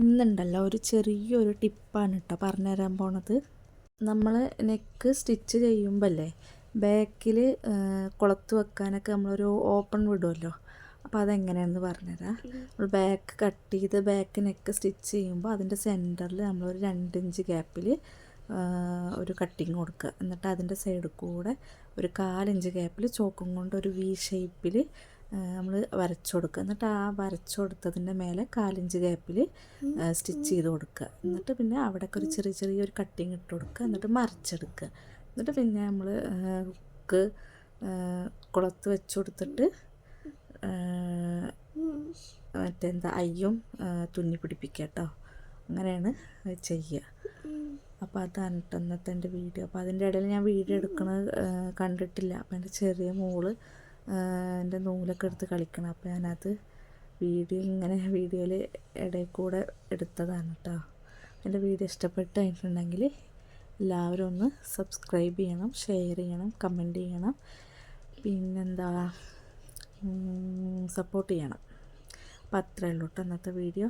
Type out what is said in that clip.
ഇന്നുണ്ടല്ലോ ഒരു ചെറിയൊരു ടിപ്പാണ് കേട്ടോ പറഞ്ഞുതരാൻ പോണത്. നമ്മൾ നെക്ക് സ്റ്റിച്ച് ചെയ്യുമ്പോഴല്ലേ ബാക്കിൽ കുളത്ത് വെക്കാനൊക്കെ നമ്മളൊരു ഓപ്പൺ വിടുമല്ലോ. അപ്പോൾ അതെങ്ങനെയാണെന്ന് പറഞ്ഞുതരാം. നമ്മൾ ബാക്ക് കട്ട് ചെയ്ത് ബാക്ക് നെക്ക് സ്റ്റിച്ച് ചെയ്യുമ്പോൾ അതിൻ്റെ സെൻറ്ററിൽ നമ്മളൊരു 2 ഇഞ്ച് ഗ്യാപ്പിൽ ഒരു കട്ടിങ് കൊടുക്കുക. എന്നിട്ട് അതിൻ്റെ സൈഡിൽ കൂടെ ഒരു 1/4 ഇഞ്ച് ഗ്യാപ്പിൽ ചോക്കും കൊണ്ട് ഒരു വി ഷേപ്പിൽ നമ്മൾ വരച്ചു കൊടുക്കുക. എന്നിട്ട് ആ വരച്ചു കൊടുത്തതിൻ്റെ മേലെ 1/4 ഇഞ്ച് ഗ്യാപ്പിൽ സ്റ്റിച്ച് ചെയ്ത് കൊടുക്കുക. എന്നിട്ട് പിന്നെ അവിടെയൊക്കെ ഒരു ചെറിയൊരു കട്ടിങ് ഇട്ട് കൊടുക്കുക. എന്നിട്ട് മറിച്ചെടുക്കുക. എന്നിട്ട് പിന്നെ നമ്മൾ ഹുക്ക് കുളത്ത് വെച്ച് കൊടുത്തിട്ട് മറ്റെന്താ അയ്യും തുന്നി പിടിപ്പിക്കുക കേട്ടോ. അങ്ങനെയാണ് ചെയ്യുക. അപ്പോൾ അതാണ് കേട്ടോ ഇന്നത്തെ എൻ്റെ വീഡിയോ. അപ്പോൾ അതിൻ്റെ ഇടയിൽ ഞാൻ വീഡിയോ എടുക്കണത് കണ്ടിട്ടില്ല. അപ്പോൾ എൻ്റെ ചെറിയ മോള് എൻ്റെ നൂലൊക്കെ എടുത്ത് കളിക്കണം. അപ്പോൾ ഞാനത് വീഡിയോയിൽ ഇടയിൽ കൂടെ എടുത്തതാണ് കേട്ടോ. എൻ്റെ വീഡിയോ ഇഷ്ടപ്പെട്ടിട്ടുണ്ടെങ്കിൽ എല്ലാവരും ഒന്ന് സബ്സ്ക്രൈബ് ചെയ്യണം, ഷെയർ ചെയ്യണം, കമൻറ്റ് ചെയ്യണം, പിന്നെന്താ സപ്പോർട്ട് ചെയ്യണം. അപ്പോൾ അത്രയേ ഉള്ളൂ കേട്ടോ ഇന്നത്തെ വീഡിയോ.